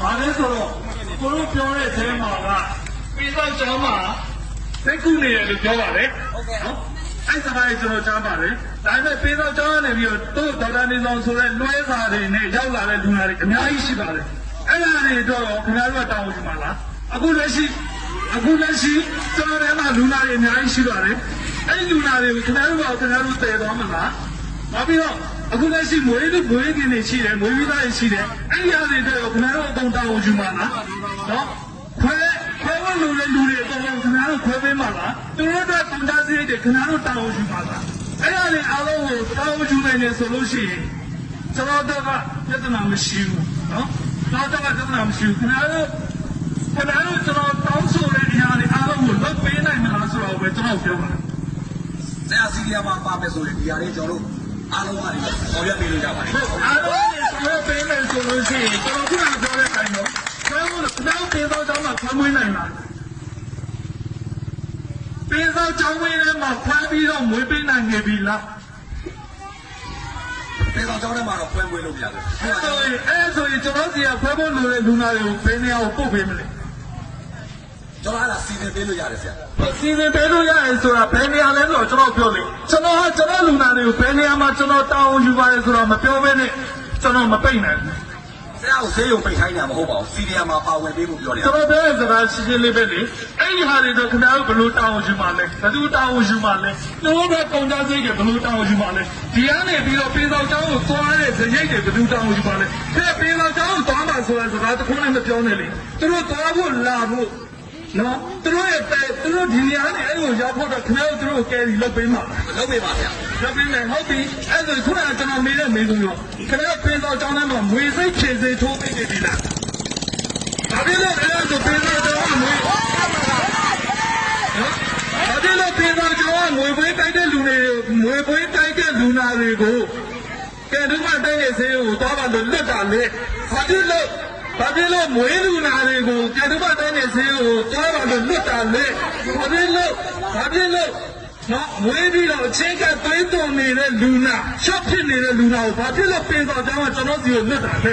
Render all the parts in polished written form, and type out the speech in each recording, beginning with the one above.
ဘာလဲဆိုတော့ကိုတို့ပြောတဲ့အထဲမှာကပြီးတော့ကျောင်းမှာသိကုနေတယ်လို့ပြောပါတယ်ဟုတ်ကဲ့နော်အဲ့စကားကြီးကျွန်တော်ကြားပါတယ်ဒါပေမဲ့ပြီးတော့ကျောင်းကနေပြီးတော့ဒေါက်တာနေဆောင်ဆိုတဲ့လွှဲစာတွေနဲ့ရောက်လာတဲ့လူနာတွေအများကြီးရှိပါတယ်အဲ့ဒါတွေတော့ခင်ဗျားတို့ကတောင်းယူမှာလားအခုလက်ရှိကျွန်တော်တို့ကလူနာတွေအများကြီးရှိပါတယ်အဲ့လူနာတွေကိုခင်ဗျားတို့တည်သွားမှာလားနောက်ပြီးတော့အခုလက်ရှိမွေးကင်းတွေရှိတယ်မွေးပြီးသားတွေရှိတယ်အဲ့ဒီအရာတွေတော့ခင်ဗျားတို့အကုန်တောင်းယူမှာလားနော်ခွဲလို့လည်းလူတွေအကုန်လုံးခင်ဗျားတို့ခွဲပေးမှာလားသူတို့အတွက်ကုန်ကြစရိတ်တွေခင်ဗျားတို့တောင်းယူမှာလားအဲ့ဒါတွေအားလုံးကိုတောင်းယူနိုင်တယ်ဆိုလို့ရှိရင်ကျွန်တော်တို့ကပြဿနာမရှိဘူးနော်ကျွန်တော်တို့ကပြဿနာမရှိဘူးခင်ဗျားတို့ကျွန်တော်တောင်းဆိုတဲ့အရာတွေအားလုံးကိုလုပ်ပေးနိုင်မှာဆိုတော့ပဲကျွန်တော်ပြောပါတယ်ဆရာစီရီယာမှာပါမယ်ဆိုရင်ဒီဟာလေးကျွန်တော်တို့အားလုံးကပေါ်ပြပေးလို့ရပါတယ်အားလုံးကိုပေါ်ပြပေးမယ်ဆိုလို့ရှိရင်ကျွန်တော်ခုနပြောတဲ့အတိုင်းတော့ကျွန်တော်ပေးသောကြောင့်မှခွင့်မွေးနိုင်လားပေးသောကြောင့်ဝင်ထဲမှာခွဲပြီးတော့မွေးပေးနိုင်နေပြီလားပေးသောကြောင့်ထဲမှာတော့ခွဲမွေးလို့မရဘူးအဲ့ဆိုရင်ကျွန်တော်စီကခွဲဖို့လိုတဲ့လူနာတွေကိုဘယ်နေရာကိုပို့ပေးမလဲကျွန်တော်ကစီစဉ်ပေးလို့ရတယ်ဆရာစီစဉ်ပေးလို့ရတယ်ဆိုတာဘယ်နေရာလဲဆိုတော့ကျွန်တော်ပြောလေကျွန်တော်လူနာတွေကိုဘယ်နေရာမှာကျွန်တော်တောင်းယူပါလဲဆိုတော့မပြောဘဲနဲ့ကျွန်တော်မပိတ်နိုင်ဘူးဆရာကိုဆေးရုံပိတ်ခိုင်းတာမဟုတ်ပါဘူးစီရီယာမှာပါဝင်ပေးဖို့ပြောတယ်ကျွန်တော်ပြောတဲ့စကားရှင်းရှင်းလေးပဲလေအဲ့ဒီဟာတွေတော့ခင်ဗျားတို့ဘယ်လိုတောင်းယူမှာလဲဘယ်သူတောင်းယူမှာလဲတို့ဘက်ကုန်ကြစိတ်တွေဘယ်လိုတောင်းယူမှာလဲဒီကနေပြီးတော့ပေးသောကျောင်းကိုသွားတဲ့ဇရိတ်တွေဘယ်သူတောင်းယူမှာလဲတဲ့ပေးသောကျောင်းကိုသွားမှာဆိုတဲ့စကားတစ်ခုနဲ့မပြောနဲ့လေသူတို့သွားဖို့လာဖို့နော်သူတို့ဒီနေရာနဲ့အဲ့လိုရောက်ဖို့တော့ခင်ဗျားတို့ကယ်ရီလုပ်ပေးမှာလုပ်ပေးပါဗျာလုပ်ပေးမယ်ဟုတ်ပြီအဲ့ဒါခုနကကျွန်တော်မေးတဲ့မေးခွန်းရောခင်ဗျားပေးသောကျောင်းထဲမှာငွေစိတ်ဖြည့်စေထိုးပေးနေပြီလားဘာဖြစ်လို့အဲ့ဒါဆိုပေးသောကျောင်းကငွေဘာဖြစ်လို့ပေးသောကျောင်းကငွေပေးတိုက်တဲ့လူတွေငွေပေးတိုက်တဲ့လူနာတွေကိုကဲတို့မှတိုက်တဲ့ဆေးကိုသွားပါလို့လွတ်တာလေဘာဖြစ်လို့မွေးလူနာတွေကိုကဲတို့မှတိုက်တဲ့ဆေးကိုသွားပါလို့လွတ်တာလေဘာဖြစ်လို့နော်မွေးပြီးတော့အချင်းကသွေးသွန်နေတဲ့လူနာရှော့ဖြစ်နေတဲ့လူနာကိုဘာဖြစ်လို့ပေးတော့ကျွန်တော်စီကိုလွတ်တာလဲ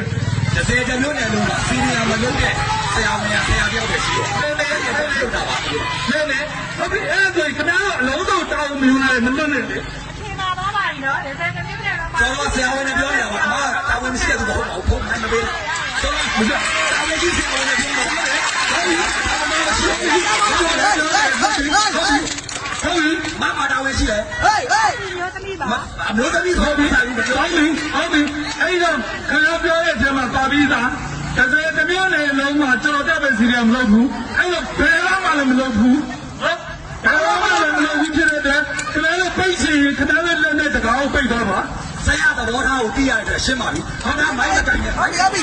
30ကျမျိုးနဲ့လုံးကစီရီယာမလုံးတဲ့ဆရာပြောက်ပဲရှိတယ်။ဟုတ်ပြီအဲ့ဒါခင်ဗျားအလုံးစုံတောင်းမြူလာတယ်မလွတ်နဲ့လေ။ခင်ပါတော့ပါပြီနော်30ကျမျိုးနဲ့တော့ကျွန်တော်ဆရာဝန်နဲ့ပြောရပါမှာတာဝန်ရှိတဲ့သူတော့ဖုန်းနိုင်မပေးကျွန်တော်မကြတာဝန်ရှိဆရာဝန်နဲ့ပြောတယ်မမတာဝန်ရှိတယ်မျိုးသမီးပါအမျိုးသမီးခေါ်ပြီးတာဘူးဟုတ်ပြီအဲ့တော့ခင်ဗျားပြောတဲ့အချိန်မှာပါပြီးသား30တမျိုးနဲ့လုံးမှာကျွန်တော်တက်ပဲစီရမလုပ်ဘူးအဲ့တော့ဘယ်တော့မှလည်းမလုပ်ဘူးဟုတ်ဘယ်တော့မှလည်းမလုပ်ဘူးဖြစ်တဲ့ခင်ဗျားတို့ပိတ်ချင်ခင်ဗျားတို့လက်နဲ့တကားကိုပိတ်သွားပါဆရာသဘောထားကိုသိရတဲ့ရှင်းပါပြီဟောတာမိုင်းတိုင်းနဲ့ဟုတ်ပြီ